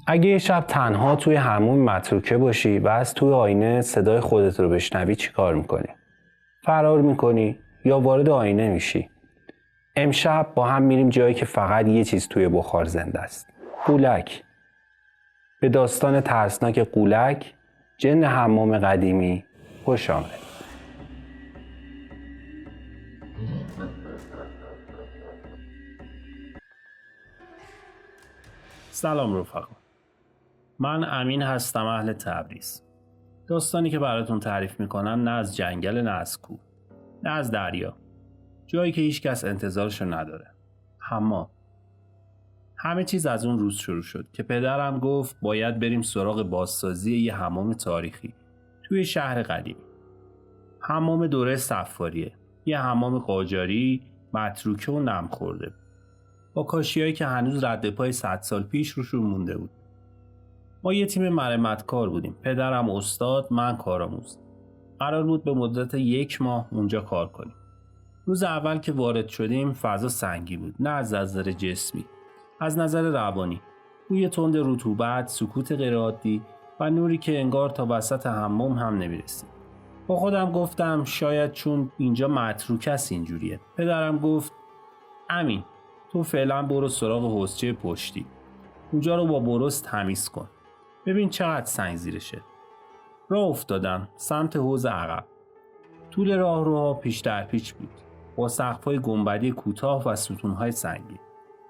اگه یه شب تنها توی حموم متروکه باشی و از توی آینه صدای خودت رو بشنوی چی کار میکنی؟ فرار میکنی یا وارد آینه میشی؟ امشب با هم میریم جایی که فقط یه چیز توی بخار زنده است. قولک. به داستان ترسناک قولک، جن حمام قدیمی، خوش آمد. سلام رفقا، من امین هستم، اهل تبریز. داستانی که براتون تعریف میکنم نه از جنگل، نه از کوه، نه از دریا، جایی که هیچ کس انتظارشو نداره. همه چیز از اون روز شروع شد که پدرم گفت باید بریم سراغ بازسازی یه حمام تاریخی توی شهر قدیمی. حمام دوره صفاریه، یه حمام قاجاری متروکه و نم خورده با کاشیایی که هنوز رد پای 100 سال پیش روشون مونده بود. ما یه تیم مرمتکار بودیم، پدرم استاد، من کارآموز. قرار بود به مدت 1 ماه اونجا کار کنیم. روز اول که وارد شدیم فضا سنگی بود، نه از نظر جسمی، از نظر روانی. بوی تند رطوبت، سکوت غیرعادی و نوری که انگار تا وسط حمام هم نمیرسید. با خودم گفتم شاید چون اینجا متروک است اینجوریه. پدرم گفت امین، تو فعلا برو سراغ حوضچه پشتی، اونجا رو با برس تمیز کن، ببین چقدر سنگ زیرشه. راه افتادم سمت حوض عقب. طول راهروها پیش در پیچ بود، با سقف‌های گنبدی کوتاه و ستون‌های سنگی.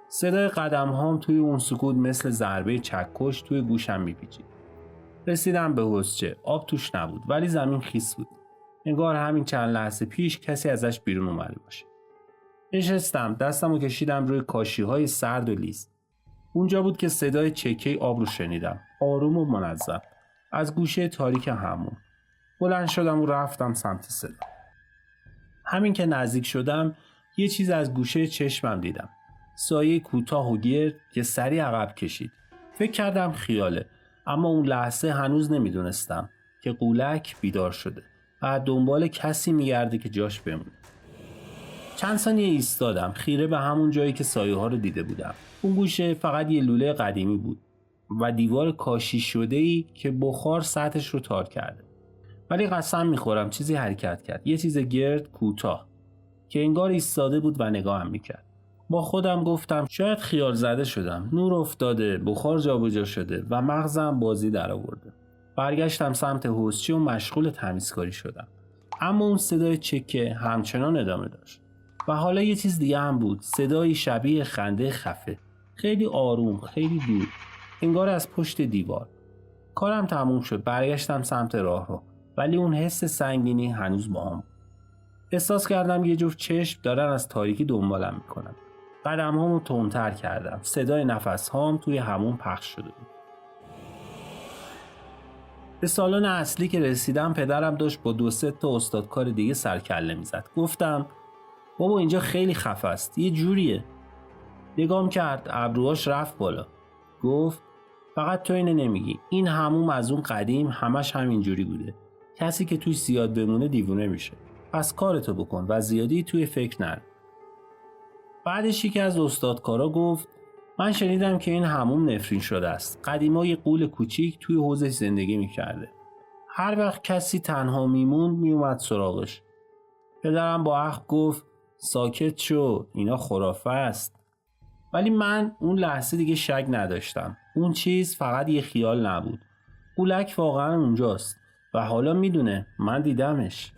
صدای قدم‌هام توی اون سکوت مثل ضربه چکش توی گوشم میپیچید. رسیدم به حوضچه. آب توش نبود ولی زمین خیس بود، انگار همین چند لحظه پیش کسی ازش بیرون اومده باشه. نشستم، دستمو کشیدم روی کاشی‌های سرد و لیز. اونجا بود که صدای چکه آب رو شنیدم، آروم و منظم، از گوشه تاریک حموم. بلند شدم و رفتم سمت صدا. همین که نزدیک شدم یه چیز از گوشه چشمم دیدم، سایه کوتاه و گرد که سریع عقب کشید. فکر کردم خیاله، اما اون لحظه هنوز نمیدونستم که قولک بیدار شده و دنبال کسی میگرده که جاش بمونه. چند ثانیه ایستادم، خیره به همون جایی که سایه ها رو دیده بودم. اون گوشه فقط یه لوله قدیمی بود و دیوار کاشی شده‌ای که بخار سطحش رو تار کرده. ولی قسم میخورم چیزی حرکت کرد، یه چیز گرد کوتاه که انگار ایستاده بود و نگاهم میکرد. با خودم گفتم شاید خیال زده شدم، نور افتاده، بخار جابجا شده و مغزم بازی در آورده. برگشتم سمت حوضچه و مشغول تمیزکاری شدم، اما اون صدای چکه همچنان ادامه داشت. و حالا یه چیز دیگه هم بود، صدایی شبیه خنده خفه، خیلی آروم، خیلی دور، انگار از پشت دیوار. کارم تموم شد، برگشتم سمت راهرو، ولی اون حس سنگینی هنوز با هم. احساس کردم یه جفت چشم دارن از تاریکی دنبالم میکنن. قدم‌هامو تندتر کردم، صدای نفس‌هام توی همون پخش شده بود. به سالن اصلی که رسیدم پدرم داشت با 2-3 تا استادکار دیگه سرکله میزد. گفتم بابا اینجا خیلی خفه است، یه جوریه. نگام کرد، ابروهاش رفت بالا. گفت فقط تو اینو نمیگی، این حموم از اون قدیم همش همینجوری بوده. کسی که توی زیاد بمونه دیوونه میشه. پس کارتو بکن و زیادی توی فکر نرو. بعدش یکی از استادکارا گفت من شنیدم که این حموم نفرین شده است. قدیما یه غول کوچیک توی حوضش زندگی میکرده. هر وقت کسی تنها میموند میومد سراغش. پدرم با اخم گفت ساکت شو، اینا خرافه است. ولی من اون لحظه دیگه شک نداشتم. اون چیز فقط یه خیال نبود. قولک واقعا اونجاست و حالا میدونه، من دیدمش.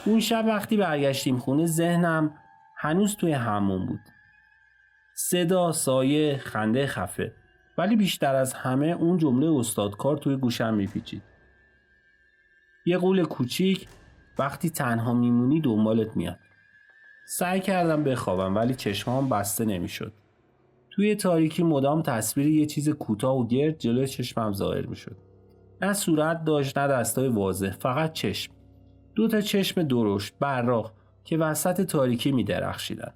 اون شب وقتی برگشتیم خونه ذهنم هنوز توی حموم بود. صدا، سایه، خنده خفه، ولی بیشتر از همه اون جمله استادکار توی گوشم میپیچید. یه غول کوچیک وقتی تنها میمونی دنبالت میاد. سعی کردم بخوابم ولی چشمام بسته نمیشد. توی تاریکی مدام تصویر یه چیز کوتاه و گرد جلوی چشمم ظاهر میشد. نه صورت داشت نه دستای واضح، فقط چشم. 2 تا چشم درشت براق که وسط تاریکی میدرخشیدن.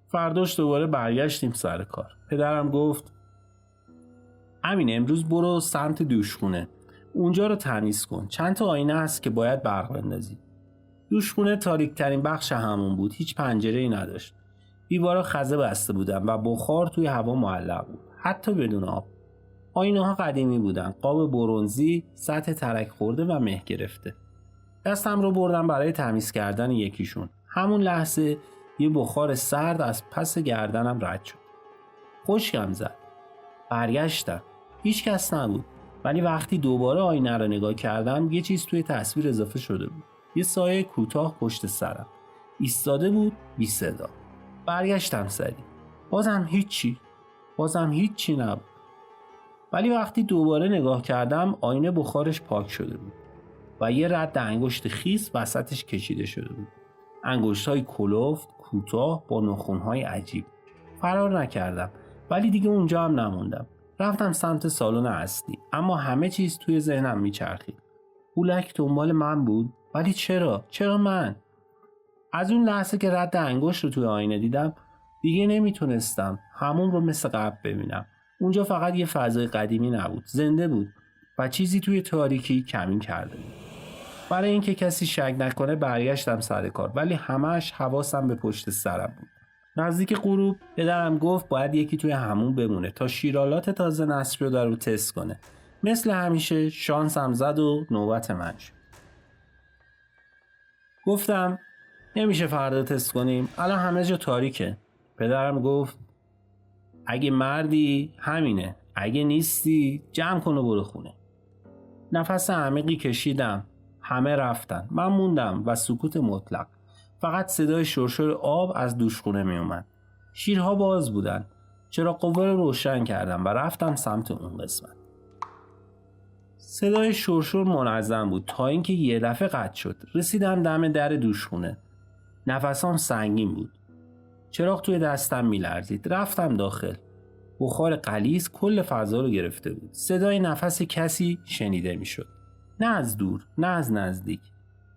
فرداش دوباره برگشتیم سر کار. پدرم گفت امین امروز برو سمت دوشخونه، اونجا رو تمیز کن. چند تا آینه هست که باید برق بندازی. دوشخونه تاریک ترین بخش همون بود، هیچ پنجره‌ای نداشت. دیوارا خزه بسته بودن و بخار توی هوا معلق بود، حتی بدون آب. آینه ها قدیمی بودن، قاب برنزی، سطح ترک خورده و مه گرفته. دستم رو بردم برای تمیز کردن یکیشون. همون لحظه یه بخار سرد از پس گردنم رد شد. خشکم زد. برگشتم. هیچ کس نبود. ولی وقتی دوباره آینه رو نگاه کردم یه چیز توی تصویر اضافه شده بود. یه سایه کوتاه پشت سرم. ایستاده بود بی صدا. برگشتم سریع. بازم هیچی نبود. ولی وقتی دوباره نگاه کردم آینه بخارش پاک شده بود و یه رد انگشت خیس وسطش کشیده شده بود. انگشت‌های کلفت، کوتاه با ناخن‌های عجیب. فرار نکردم ولی دیگه اونجا هم نموندم. رفتم سمت سالن اصلی اما همه چیز توی ذهنم میچرخید. هولک دنبال من بود ولی چرا من؟ از اون لحظه که رد انگشت رو توی آینه دیدم دیگه نمیتونستم همون رو مثل قبل ببینم. اونجا فقط یه فضای قدیمی نبود، زنده بود و چیزی توی تاریکی کمین کرده بود. برای اینکه کسی شک نکنه برگشتم سر کار ولی همش حواسم به پشت سرم بود. نزدیک غروب پدرم گفت باید یکی توی همون بمونه تا شیرالات تازه نصب شده رو تست کنه. مثل همیشه شانسم زد و نوبت من شد. گفتم نمیشه فردا تست کنیم، الان همه جا تاریکه. پدرم گفت اگه مردی همینه، اگه نیستی جمع کن و برو خونه. نفس عمیقی کشیدم. همه رفتن، من موندم و سکوت مطلق. فقط صدای شرشر آب از دوشخونه می اومد. شیرها باز بودن. چراغ قوه رو روشن کردم و رفتم سمت اون قسمت. صدای شرشر منظم بود تا اینکه یه دفعه قطع شد. رسیدم دم در دوشخونه. نفسام سنگین بود. چراغ توی دستم میلرزید. رفتم داخل. بخار غلیظ کل فضا رو گرفته بود. صدای نفس کسی شنیده میشد. نه از دور، نه از نزدیک.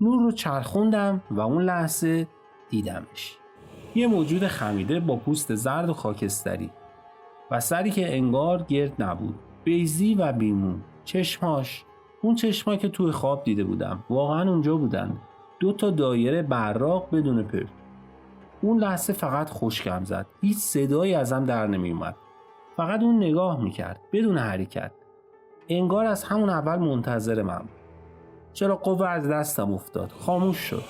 نور رو چرخوندم و اون لحظه دیدمش. یه موجود خمیده با پوست زرد و خاکستری و سری که انگار گرد نبود. بیضی و بیمون. چشماش، اون چشما که توی خواب دیده بودم، واقعا اونجا بودن. 2 دایره براق بدون پرت. اون لحظه فقط خشکم زد. هیچ صدایی ازم در نمی اومد. فقط اون نگاه میکرد بدون حرکت. انگار از همون اول منتظر من بود. چراغ قوه از دستم افتاد. خاموش شد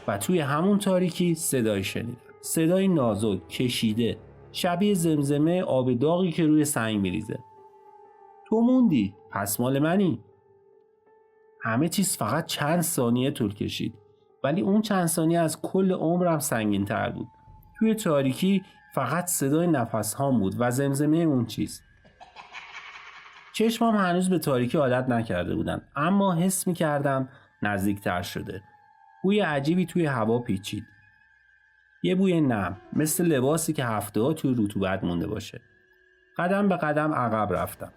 و توی همون تاریکی صدایی شنیدم. صدای نازک، کشیده، شبیه زمزمه آب داغی که روی سنگ میریزه. تو موندی، پس مال منی. همه چیز فقط چند ثانیه طول کشید ولی اون چند ثانیه از کل عمرم سنگین تر بود. توی تاریکی فقط صدای نفس هام بود و زمزمه اون چیز. چشمم هنوز به تاریکی عادت نکرده بودن اما حس می کردم نزدیکتر شده. بوی عجیبی توی هوا پیچید. یه بوی نم مثل لباسی که هفته‌ها توی رطوبت مونده باشه. قدم به قدم عقب رفتم.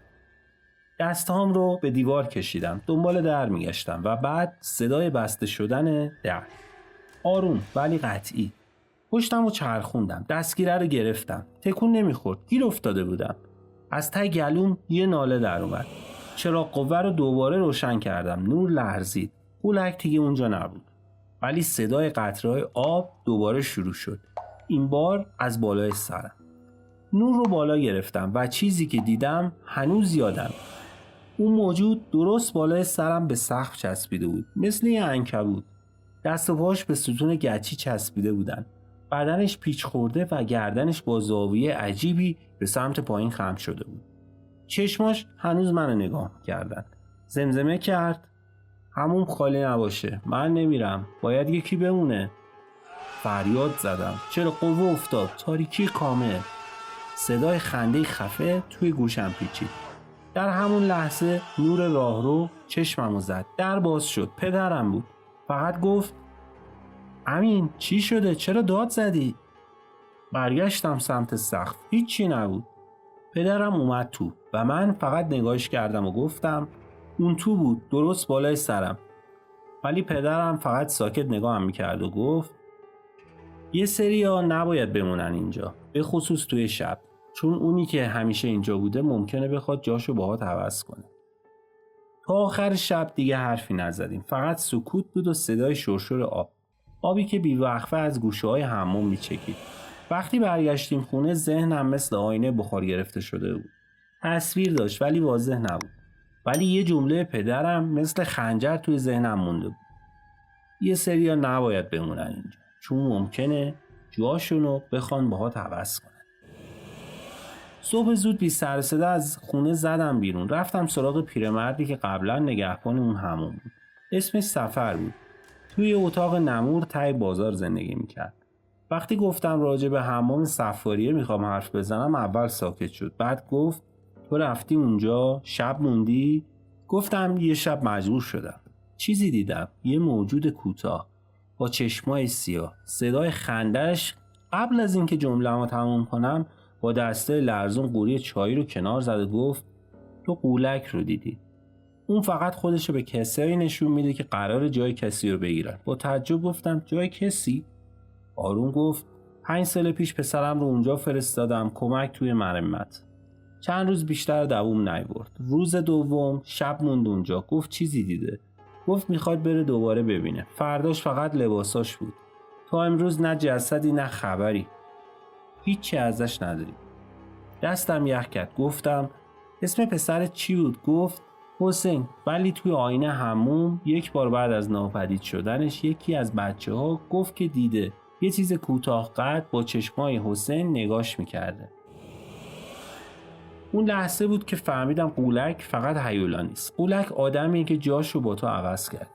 دستهام رو به دیوار کشیدم. دنبال در می گشتم و بعد صدای بسته شدن در. آروم ولی قطعی. پشتم رو چرخوندم. دستگیره رو گرفتم. تکون نمیخورد. گیر افتاده بودم. از ته گلوم یه ناله در اومد. چراغ قوه رو دوباره روشن کردم. نور لرزید. هولک دیگه اونجا نبود. ولی صدای قطره‌های آب دوباره شروع شد. این بار از بالای سرم. نور رو بالا گرفتم و چیزی که دیدم هنوز یادم. اون موجود درست بالای سرم به سقف چسبیده بود. مثل یه عنکبوت. دست و پاش به ستون گچی چسبیده بودن. بدنش پیچ خورده و گردنش با زاویه عجیبی به سمت پایین خم شده بود. چشماش هنوز منو نگاه کردن. زمزمه کرد همون خالی نباشه. من نمیرم. باید یکی بمونه. فریاد زدم. چرا قوه افتاد. تاریکی کامل. صدای خنده خفه توی گوشم پیچید. در همون لحظه نور راهرو چشممو زد. در باز شد. پدرم بود. فقط گفت امین چی شده؟ چرا داد زدی؟ برگشتم سمت سقف. هیچی نبود. پدرم اومد تو و من فقط نگاهش کردم و گفتم اون تو بود درست بالای سرم. ولی پدرم فقط ساکت نگاهم میکرد و گفت یه سریا نباید بمونن اینجا، به خصوص توی شب، چون اونی که همیشه اینجا بوده ممکنه بخواد جاشو باهات عوض کنه. تا آخر شب دیگه حرفی نزدیم. فقط سکوت بود و صدای شرشر آب. آبی که بیوقفه از گوشه‌های حموم میچکید. وقتی برگشتیم خونه ذهنم مثل آینه بخار گرفته شده بود. تصویر داشت ولی واضح نبود. ولی یه جمله پدرم مثل خنجر توی ذهنم مونده بود. یه سریا نباید بمونن اینجا چون ممکنه جاشونو بخوان باهات عوض کنن. صبح زود بی سر و صدا از خونه زدم بیرون. رفتم سراغ پیرمردی که قبلا نگهبان اون حموم بود. اسمش سفر بود. توی اتاق نمور ته بازار زندگی میکرد. وقتی گفتم راجع به حمام صفاریه میخوام حرف بزنم اول ساکت شد. بعد گفت تو رفتی اونجا؟ شب موندی؟ گفتم یه شب مجبور شدم. چیزی دیدم. یه موجود کوتاه با چشمای سیاه. صدای خندش قبل از اینکه جمله‌مو تموم کنم با دسته لرزون قوری چای رو کنار زد و گفت تو قولک رو دیدی. اون فقط خودشو به کسایی نشون میده که قرار جای کسی رو بگیرن. با تعجب گفتم جای کسی؟ آروم گفت 5 سال پیش پسرم رو اونجا فرستادم کمک توی مرمت. چند روز بیشتر دووم نیورد. روز دوم شب موند اونجا. گفت چیزی دیده. گفت میخواد بره دوباره ببینه. فرداش فقط لباساش بود. تا امروز نه جسدی نه خبری. هیچی ازش نداریم. دستم یخ کرد. گفتم اسم پسرت چی بود؟ گفت حسین. ولی توی آینه حموم یک بار بعد از ناپدید شدنش یکی از بچه‌ها گفت که دیده یه چیز کوتاه قد با چشمای حسین نگاش میکرده. اون لحظه بود که فهمیدم قولک فقط هیولا نیست. قولک آدمیه که جاشو با تو عوض کرد.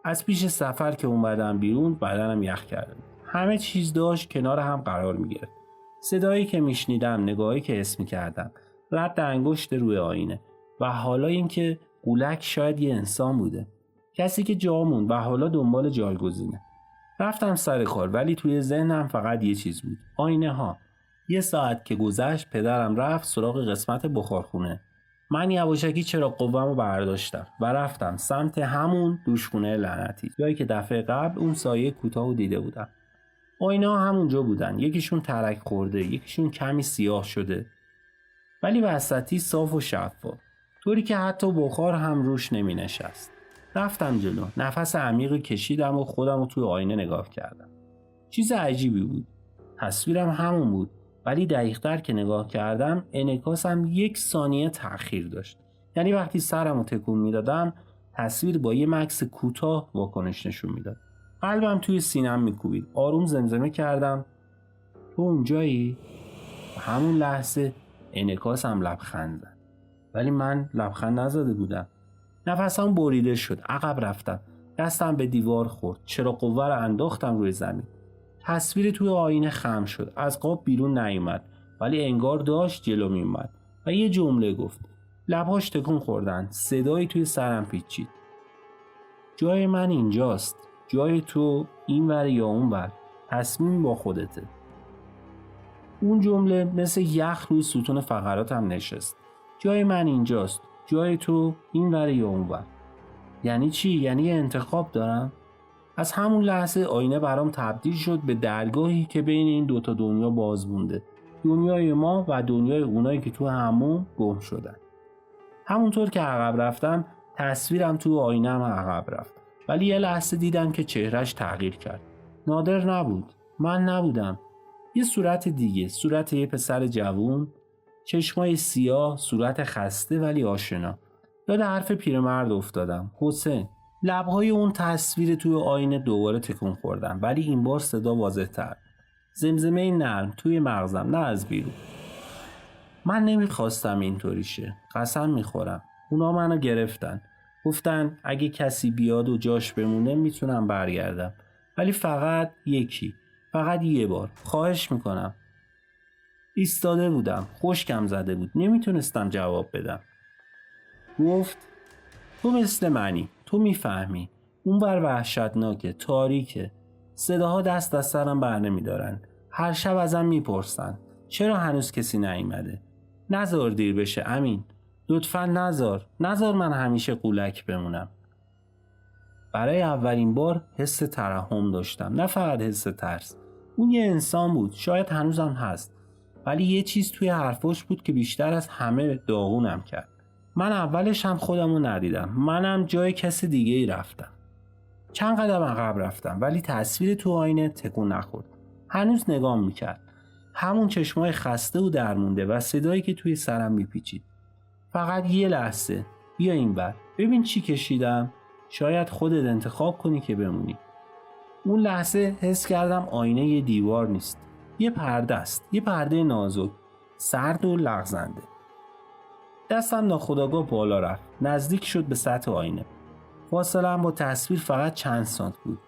از پیش سفر که اومدم بیرون بدنم یخ کرده. همه چیز داشت کنار هم قرار میگرفت. صدایی که میشنیدم، نگاهی که حس میکردم، رد انگشت روی آینه و حالا اینکه قولک شاید یه انسان بوده. کسی که جا موند و حالا دنبال جایگزینه. رفتم سر کار ولی توی ذهنم فقط یه چیز بود. آینه ها. یه ساعت که گذشت پدرم رفت سراغ قسمت بخارخونه. من یواشکی چراغ قوه‌مو برداشتم و رفتم سمت همون دوشخونه لعنتی. جایی که دفعه قبل اون سایه کوتاهو دیده بودم. آینه‌ها همونجا بودن. یکیشون ترک خورده، یکیشون کمی سیاه شده. ولی وسطی صاف و شفاف. طوری که حتی بخار هم روش نمی نشست. رفتم جلو. نفس عمیقی کشیدم و خودم رو توی آینه نگاه کردم. چیز عجیبی بود. تصویرم همون بود. ولی دقیق‌تر که نگاه کردم انعکاسم 1 ثانیه تأخیر داشت. یعنی وقتی سرمو تکون میدادم تصویر با یه مکث کوتاه واکنش نشون میداد. قلبم توی سینم میکوبید. آروم زمزمه کردم تو اونجایی؟ و همون لحظه انعکاسم لبخند زد. ولی من لبخند نزده بودم. نفسم بریده شد. عقب رفتم. دستم به دیوار خورد. چراغ قوه رو انداختم روی زمین. تصویر توی آینه خم شد. از قاب بیرون نیومد ولی انگار داشت جلو میومد و یه جمله گفت. لبهاش تکون خوردن. صدایی توی سرم پیچید. جای من اینجاست. جای تو اینور یا اونور. تصمیم با خودته. اون جمله مثل یخ روی ستون فقراتم نشست. جای من اینجاست. جای تو اینور یا اونور. یعنی چی؟ یعنی یه انتخاب دارم؟ از همون لحظه آینه برام تبدیل شد به درگاهی که بین این دوتا دنیا باز مونده. دنیای ما و دنیای اونایی که تو همون گم شدن. همونطور که عقب رفتم تصویرم تو آینه هم عقب رفت. ولی یه لحظه دیدم که چهرش تغییر کرد. نادر نبود. من نبودم. یه صورت دیگه. صورت یه پسر جوون. چشمای سیاه. صورت خسته ولی آشنا. یاد حرف پیرمرد افتادم. حسین. لبهای اون تصویر توی آینه دوباره تکون خوردم ولی این بار صدا واضح‌تر. زمزمه نرم توی مغزم نه از بیرون. من نمیخواستم اینطوری شه. قسم میخورم. اونا منو گرفتن. گفتن اگه کسی بیاد و جاش بمونه میتونم برگردم. ولی فقط یکی. فقط یه بار. خواهش میکنم. ایستاده بودم. خشکم زده بود. نمیتونستم جواب بدم. گفت تو مثل منی. تو میفهمی. اونور وحشتناکه. تاریکه. صداها دست از سرم بر نمیدارن. هر شب ازم میپرسن چرا هنوز کسی نیومده؟ نذار دیر بشه امین. لطفاً نذار من همیشه قولک بمونم. برای اولین بار حس ترحم داشتم. نه فقط حس ترس. اون یه انسان بود. شاید هنوزم هست. ولی یه چیز توی حرفاش بود که بیشتر از همه داغونم کرد. من اولش هم خودمو ندیدم. منم جای کسی دیگه ای رفتم. چند قدم عقب رفتم ولی تصویر تو آینه تکون نخورد. هنوز نگام میکرد. همون چشمای خسته و درمونده و صدایی که توی سرم میپیچید. فقط یه لحظه بیا اینور ببین چی کشیدم، شاید خودت انتخاب کنی که بمونی. اون لحظه حس کردم آینه یه دیوار نیست، یه پرده است، یه پرده نازک، سرد و لغزنده. دستم ناخودآگاه بالا رفت، نزدیک شد به سطح آینه. فاصله‌ام با تصویر فقط چند سانت بود.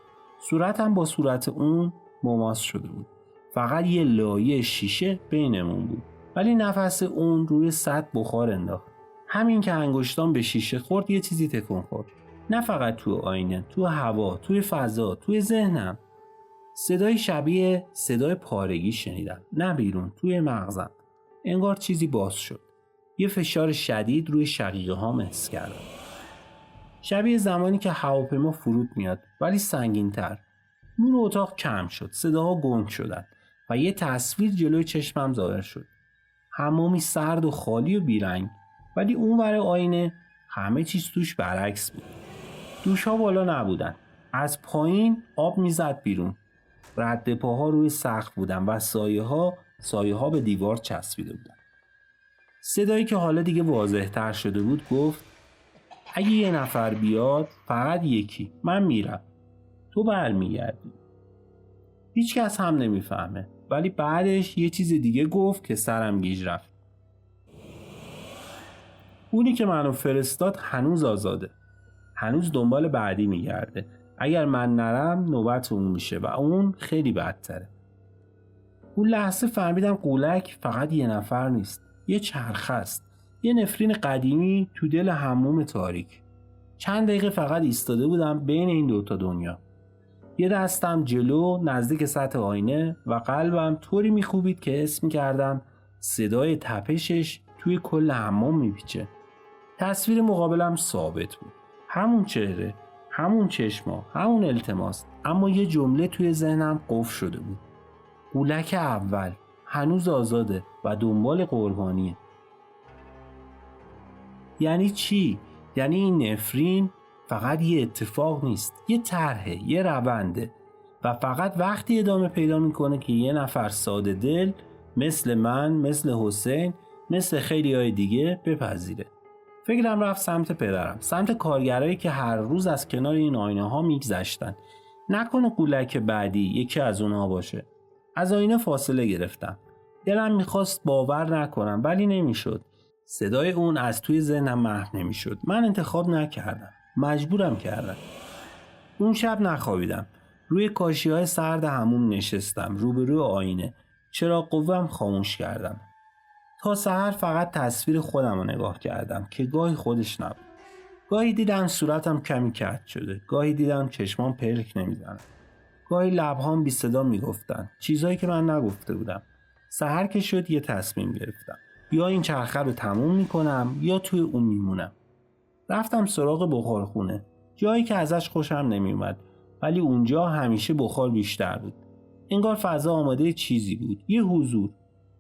صورتم با صورت اون مماس شده بود. فقط یه لایه شیشه بینمون بود. ولی نفس اون روی سطح بخار انداخت. همین که انگشتام به شیشه خورد یه چیزی تکون خورد. نه فقط تو آینه، تو هوا، توی فضا، توی ذهنم. صدای شبیه صدای پارگی شنیدم. نه بیرون، توی مغزم. انگار چیزی باز شد. یه فشار شدید روی شقیقه ها حس کردم. شبیه زمانی که هواپیما فرود میاد ولی سنگین‌تر. نور اتاق کم شد، صداها گنگ شدن و یه تصویر جلوی چشمم ظاهر شد. حمامی سرد و خالی و بیرنگ، ولی اونور آینه همه چیز توش برعکس بود. دوش‌ها بالا نبودن. از پایین آب میزد بیرون. رد پاها روی سقف بودن و سایه‌ها به دیوار چسبیده بودن. صدایی که حالا دیگه واضح‌تر شده بود گفت اگه یه نفر بیاد، فقط یکی، من میرم، تو برمیگردی. هیچ کس هم نمیفهمه. ولی بعدش یه چیز دیگه گفت که سرم گیج رفت. اونی که منو فرستاد هنوز آزاده، هنوز دنبال بعدی میگرده. اگر من نرم نوبت اون میشه و اون خیلی بدتره. اون لحظه فهمیدم قولک فقط یه نفر نیست، یه چرخه است، یه نفرین قدیمی تو دل حموم تاریک. چند دقیقه فقط ایستاده بودم بین این دوتا دنیا. یه دستم جلو نزدیک سطح آینه و قلبم طوری میخوبید که حس میکردم صدای تپشش توی کل حمام میپیچه. تصویر مقابلم ثابت بود. همون چهره، همون چشما، همون التماس، اما یه جمله توی ذهنم قفل شده بود. قولک اول هنوز آزاده و دنبال قربانیه. یعنی چی؟ یعنی این نفرین فقط یه اتفاق نیست، یه طرحه، یه رونده و فقط وقتی ادامه پیدا میکنه که یه نفر ساده دل مثل من، مثل حسین، مثل خیلی های دیگه بپذیره. فکرم رفت سمت پدرم، سمت کارگرایی که هر روز از کنار این آینه ها میگذشتن. نکنه قولک بعدی یکی از اونها باشه. از آینه فاصله گرفتم. دلم میخواست باور نکنم ولی نمیشد. صدای اون از توی ذهنم محو نمیشد. من انتخاب نکردم. مجبورم کردم. اون شب نخوابیدم. روی کاشی‌های سرد حموم نشستم، روبروی آینه. چراغ قوه‌ام خاموش کردم. تا سحر فقط تصویر خودم رو نگاه کردم که گاهی خودش نبود. گاهی دیدم صورتم کمی کج شده. گاهی دیدم چشمام پلک نمیزنن. گاهی لبهام بی صدا میگفتن چیزایی که من نگفته بودم. سحر که شد یه تصمیم گرفتم. یا این چرخه رو تموم میکنم یا توی اون میمونم. رفتم سراغ بخارخونه، جایی که ازش خوشم نمیومد ولی اونجا همیشه بخار بیشتر بود. انگار فضا آماده چیزی بود، یه حضور.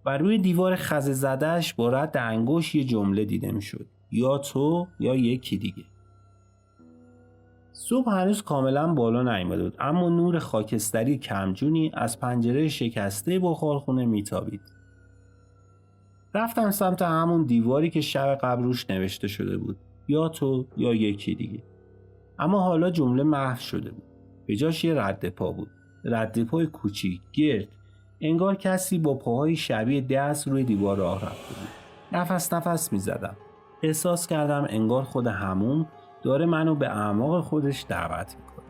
و روی دیوار خزه زدهش با رد انگشت یه جمله دیده میشد: یا تو یا یکی دیگه. صبح هنوز کاملا بالا نیامده بود اما نور خاکستری کمجونی از پنجره شکسته بخارخونه میتابید. رفتم سمت همون دیواری که شب قبل روش نوشته شده بود: یا تو یا یکی دیگه. اما حالا جمله محو شده بود. به جاش یه رد پا بود. رد پای کوچیک، گرد. انگار کسی با پاهای شبیه دست روی دیوار راه رفته بود. نفس میزدم. احساس کردم انگار خود حموم داره منو به اعماق خودش دعوت میکنه.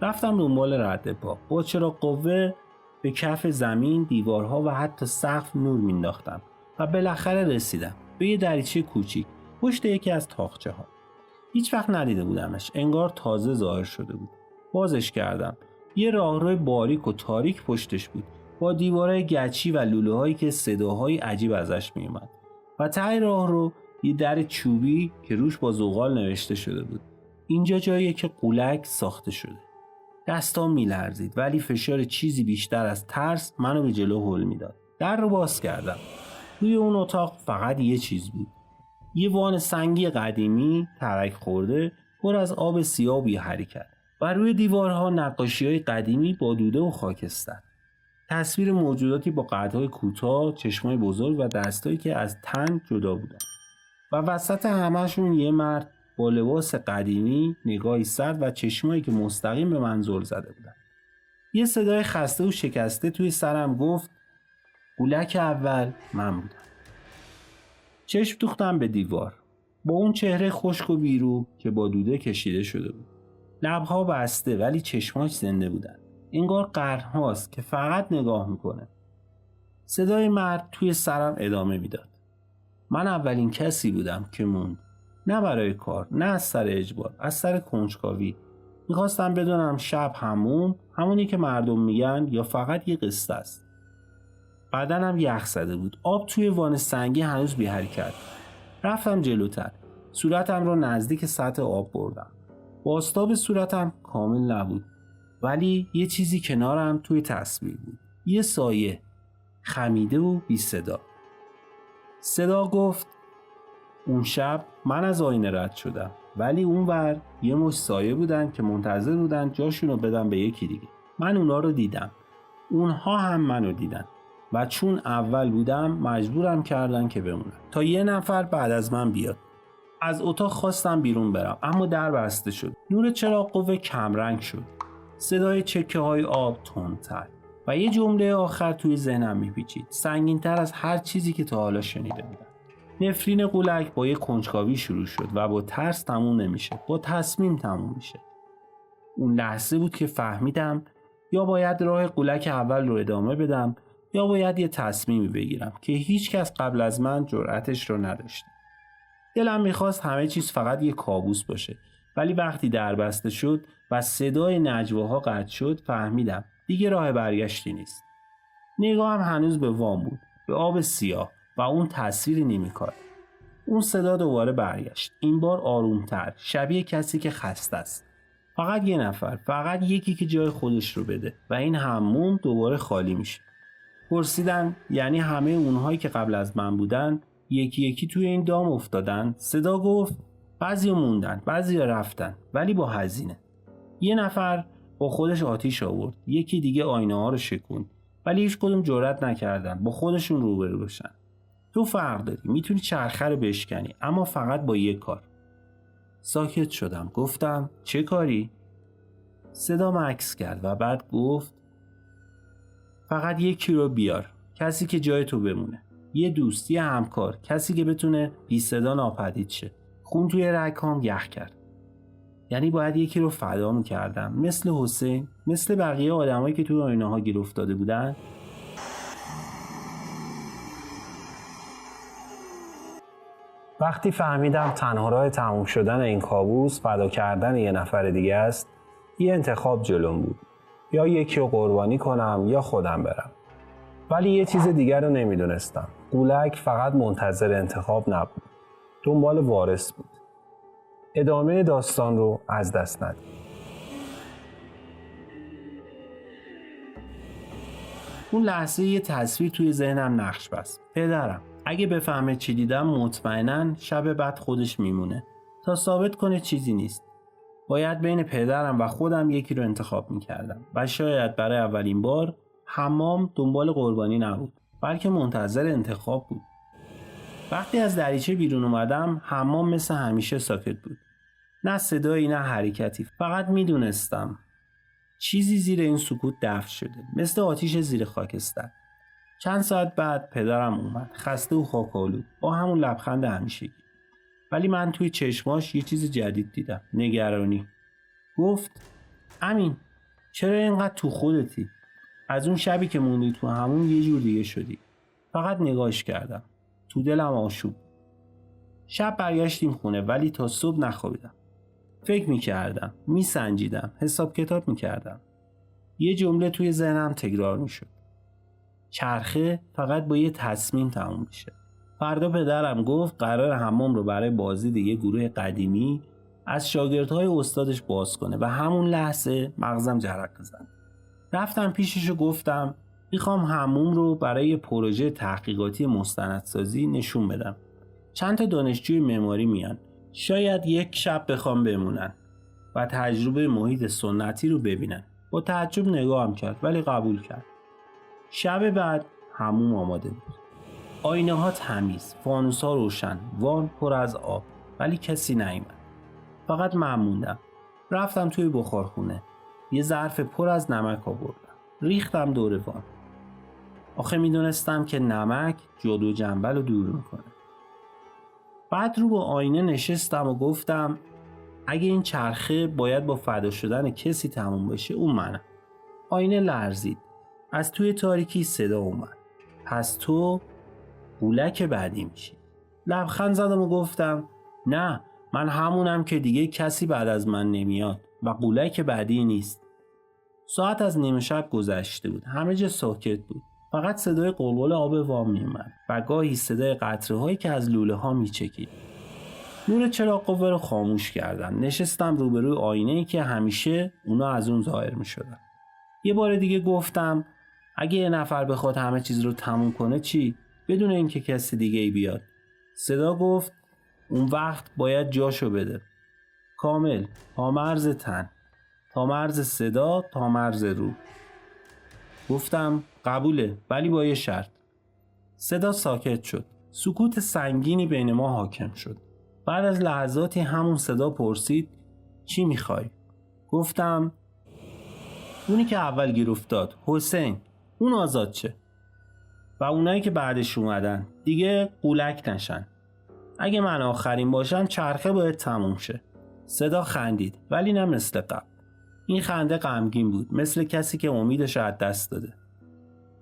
رفتم دنبال رد پا. با چراغ قوه به کف زمین، دیوارها و حتی سقف نور مینداختم و بالاخره رسیدم به یه دریچه کوچیک پشت یکی از تاقچه ها. هیچ وقت ندیده بودمش. انگار تازه ظاهر شده بود. بازش کردم. یه راهروی باریک و تاریک پشتش بود با دیوارهای گچی و لوله‌هایی که صداهای عجیب ازش میومد. و ته راهرو یه در چوبی که روش با زغال نوشته شده بود: اینجا جاییه که قولک ساخته شده. دستام میلرزید ولی فشار چیزی بیشتر از ترس منو به جلو هل میداد. در رو باز کردم. توی اون اتاق فقط یه چیز بود. یه وان سنگی قدیمی ترک خورده پر از آب سیاه و بی حرکت و روی دیوارها نقاشی‌های قدیمی با دوده و خاکستر. تصویر موجوداتی با قدهای کوتاه، چشمای بزرگ و دستایی که از تن جدا بودن و وسط همه‌شون یه مرد با لباس قدیمی، نگاهی سرد و چشمایی که مستقیم به من زل زده بودن. یه صدای خسته و شکسته توی سرم گفت قولک اول من بودم. چشم دوختم به دیوار با اون چهره خشک و بیرو که با دوده کشیده شده بود. لبها بسته ولی چشماش زنده بودن. انگار قرنهاست که فقط نگاه میکنه. صدای مرد توی سرم ادامه میداد. من اولین کسی بودم که موند. نه برای کار، نه از سر اجبار، از سر کنجکاوی. میخواستم بدونم شب همونی که مردم میگن یا فقط یه قصه است. بدنم یخ زده بود. آب توی وان سنگی هنوز بی حرکت. رفتم جلوتر. صورتم رو نزدیک سطح آب بردم. بازتاب صورتم کامل نبود. ولی یه چیزی کنارم توی تصویر بود. یه سایه. خمیده و بی صدا. صدا گفت اون شب من از آینه رد شدم. ولی اونور یه مش سایه بودن که منتظر بودن جاشونو بدن به یکی دیگه. من اونا رو دیدم. اونها هم منو دیدن. و چون اول بودم مجبورم کردن که بمونم تا یه نفر بعد از من بیاد. از اتاق خواستم بیرون برم اما در بسته شد. نور چراغ قوه کمرنگ شد. صدای چکه های آب تندتر و یه جمله آخر توی ذهنم میپیچید، سنگین‌تر از هر چیزی که تا حالا شنیده بودم. نفرین قولک با یه کنجکاوی شروع شد و با ترس تموم نمیشه، با تصمیم تموم میشه. اون لحظه بود که فهمیدم یا باید راه قولک اول رو ادامه بدم یا باید یه تصمیمی بگیرم که هیچ کس قبل از من جرأتش رو نداشته. دلم میخواست همه چیز فقط یه کابوس باشه، ولی وقتی در بسته شد و صدای نجواها قطع شد فهمیدم دیگه راه برگشتی نیست. نگاهم هنوز به وام بود، به آب سیاه و اون تصویر نیمه‌کار. اون صدا دوباره برگشت، این بار آرومتر، شبیه کسی که خسته است. فقط یه نفر، فقط یکی که جای خودش رو بده و این حموم دوباره خالی میشه. پرسیدم یعنی همه اونهایی که قبل از من بودن یکی یکی توی این دام افتادن؟ صدا گفت بعضیا موندن، بعضیا رفتن، ولی با هزینه. یه نفر با خودش آتیش آورد، یکی دیگه آینه ها رو شکوند، ولی هیچ کدوم جرئت نکردن با خودشون روبرو بشن. تو فرق داری، میتونی چرخه رو بشکنی، اما فقط با یه کار. ساکت شدم، گفتم چه کاری؟ صدا مکث کرد و بعد گفت فقط یکی رو بیار، کسی که جای تو بمونه. یه دوست، یه همکار، کسی که بتونه بی صدا ناپدید شه. خون توی رگ‌هام یخ کرد. یعنی باید یکی رو فدا می‌کردم، مثل حسین، مثل بقیه آدمایی که توی آینه‌ها گیر افتاده بودن. وقتی فهمیدم تنها راه تموم شدن این کابوس فدا کردن یه نفر دیگه است، یه انتخاب جلوم بود. یا یکی رو قربانی کنم یا خودم برم. ولی یه چیز دیگر رو نمیدونستم. قولک فقط منتظر انتخاب نبود. دنبال وارث بود. ادامه داستان رو از دست ندید. اون لحظه یه تصویر توی ذهنم نقش بست. پدرم. اگه بفهمه چی دیدم مطمئناً شب بعد خودش میمونه. تا ثابت کنه چیزی نیست. باید بین پدرم و خودم یکی رو انتخاب میکردم. و شاید برای اولین بار حمام دنبال قربانی نبود، بلکه منتظر انتخاب بود. وقتی از دریچه بیرون اومدم حمام مثل همیشه ساکت بود. نه صدایی نه حرکتی. فقط میدونستم چیزی زیر این سکوت دفن شده، مثل آتیش زیر خاکستر. چند ساعت بعد پدرم اومد، خسته و خاک‌آلود، با همون لبخند همیشگی. ولی من توی چشماش یه چیز جدید دیدم، نگرانی. گفت امین چرا اینقدر تو خودتی؟ از اون شبی که موندی تو همون یه جور دیگه شدی. فقط نگاهش کردم. تو دلم آشوب. شب برگشتیم خونه ولی تا صبح نخوابیدم. فکر میکردم، میسنجیدم، حساب کتاب میکردم. یه جمله توی ذهنم تکرار میشد. چرخه فقط با یه تصمیم تموم میشه. فردا پدرم گفت قرار حمام رو برای بازدید یه گروه قدیمی از شاگردهای استادش باز کنه و همون لحظه مغزم جرقه زد. رفتم پیشش و گفتم میخوام حموم رو برای یه پروژه تحقیقاتی مستندسازی نشون بدم. چند تا دانشجوی معماری میان. شاید یک شب بخوام بمونن و تجربه محیط سنتی رو ببینن. با تعجب نگاهم کرد ولی قبول کرد. شب بعد حموم آماده بود. آینه ها تمیز، فانوس ها روشن، وان پر از آب، ولی کسی نیامد. فقط من موندم. رفتم توی بخارخونه. یه ظرف پر از نمک آوردم. ریختم دور وان. آخه میدونستم که نمک جادو جنبل رو دور میکنه. بعد رو با آینه نشستم و گفتم اگه این چرخه باید با فدا شدن کسی تموم بشه اون منم. آینه لرزید. از توی تاریکی صدا اومد. پس تو قولک بعدی میشی. لبخند زدم و گفتم نه، من همونم که دیگه کسی بعد از من نمیاد و قولک بعدی نیست. ساعت از نیمه شب گذشته بود. همه جا ساکت بود. فقط صدای قلقل آب وام میومد و گاهی صدای قطره هایی که از لوله ها میچکید. نور چراغ قوه رو خاموش کردم. نشستم روبروی آینه ای که همیشه اونا از اون ظاهر میشدن. یه بار دیگه گفتم اگه یه نفر بخواد همه چیز رو تموم کنه چی؟ بدون اینکه کسی دیگه ای بیاد. صدا گفت اون وقت باید جاشو بده. کامل، تا مرز تن، تا مرز صدا، تا مرز روح. گفتم قبوله، ولی با یه شرط. صدا ساکت شد. سکوت سنگینی بین ما حاکم شد. بعد از لحظاتی همون صدا پرسید چی میخوای؟ گفتم اونی که اول گیر افتاد، حسین، اون آزاد شه و اونایی که بعدش اومدن دیگه قولک نشن. اگه من آخرین باشم چرخه باید تموم شه. صدا خندید، ولی نه مثل قبل. این خنده غمگین بود، مثل کسی که امیدش از دست داده.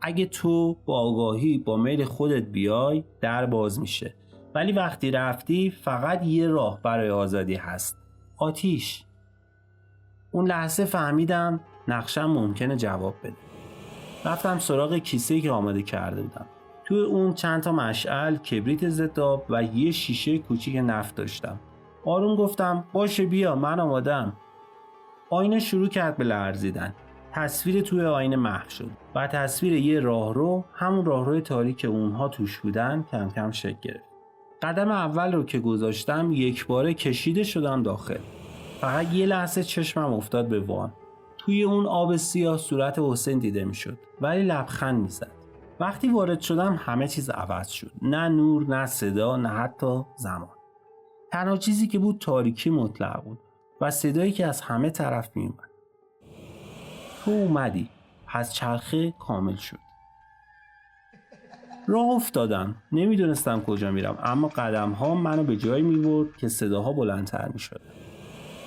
اگه تو با آگاهی با میل خودت بیای در باز میشه، ولی وقتی رفتی فقط یه راه برای آزادی هست: آتیش. اون لحظه فهمیدم نقشم ممکنه جواب بده. رفتم سراغ کیسه‌ای که آماده کرده بودم. توی اون چند تا مشعل، کبریت ضد آب و یه شیشه کوچیک نفت داشتم. آروم گفتم باشه بیا، من آماده‌ام. آینه شروع کرد به لرزیدن. تصویر توی آینه محو شد و تصویر یه راهرو، همون راهروی تاریک اونها توش بودن، کم کم شکل گرفت. قدم اول رو که گذاشتم یک باره کشیده شدم داخل. فقط یه لحظه چشمم افتاد به وان. توی اون آب سیاه صورت حسین دیده میشد، ولی لبخند میزد. وقتی وارد شدم همه چیز عوض شد. نه نور، نه صدا، نه حتی زمان. تنها چیزی که بود تاریکی مطلق بود و صدایی که از همه طرف میومد. تو اومدی، پس چرخه کامل شد. راه افتادم. نمیدونستم کجا میرم، اما قدم ها منو به جایی میبرد که صداها بلندتر میشد.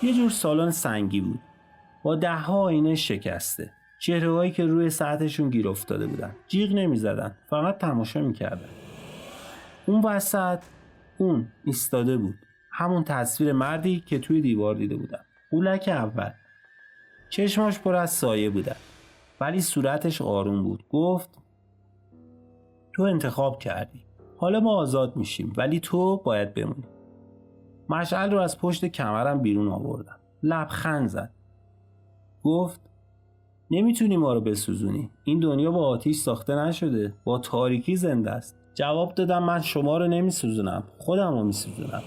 یه جور سالن سنگی بود با 10 آینه شکسته. چهره‌هایی که روی سطحشون گیر افتاده بودن. جیغ نمیزدن، فقط تماشا میکردن. اون وسط اون ایستاده بود. همون تصویر مردی که توی دیوار دیده بودم. قولک اول. چشماش پر از سایه بودن، ولی صورتش آروم بود. گفت تو انتخاب کردی. حالا ما آزاد میشیم، ولی تو باید بمونی. مشعل رو از پشت کمرم بیرون آوردم. لبخند زد. گفت نمیتونی ما رو بسوزونی. این دنیا با آتیش ساخته نشده، با تاریکی زنده است. جواب دادم من شما رو نمیسوزونم، خودم رو میسوزونم.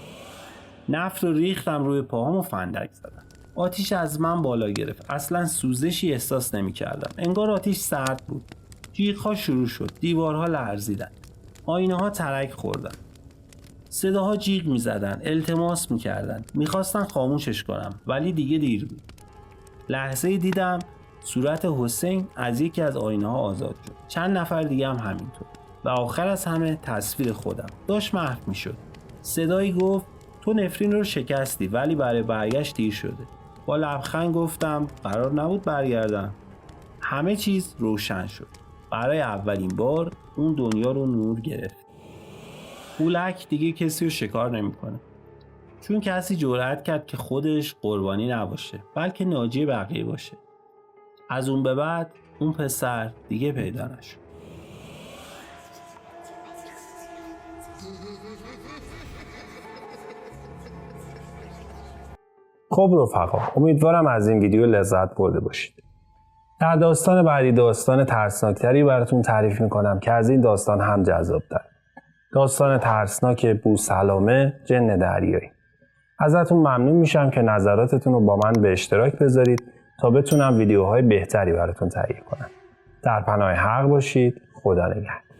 نفت رو ریختم روی پاهام و فندک زدم. آتیش از من بالا گرفت. اصلا سوزشی احساس نمی‌کردم. انگار آتیش سرد بود. جیغ‌ها شروع شد. دیوارها لرزیدن. آینه‌ها ترک خوردن. صداها جیغ می‌زدن، التماس می‌کردن. می‌خواستن خاموشش کنم، ولی دیگه دیر بود. لحظه‌ای دیدم صورت حسین از یکی از آینه‌ها آزاد شد. چند نفر دیگه هم همینطور. و آخر از همه تصویر خودم داشت محو می‌شد. صدایی گفت تو نفرین رو شکستی، ولی برای برگشت دیر شده. با لبخند گفتم قرار نبود برگردم. همه چیز روشن شد. برای اولین بار اون دنیا رو نور گرفت. قولک دیگه کسی رو شکار نمی‌کنه. چون کسی جرأت کرد که خودش قربانی نباشه، بلکه ناجی بقیه باشه. از اون به بعد اون پسر دیگه پیدا نشد. خب رفقا، امیدوارم از این ویدیو لذت برده باشید. در داستان بعدی داستان ترسناکتری براتون تعریف میکنم که از این داستان هم جذاب‌تر. داستان ترسناک بوسلامه جن دریایی. ازتون ممنون میشم که نظراتتون رو با من به اشتراک بذارید تا بتونم ویدیوهای بهتری براتون تهیه کنم. در پناه حق باشید. خدا نگهدار.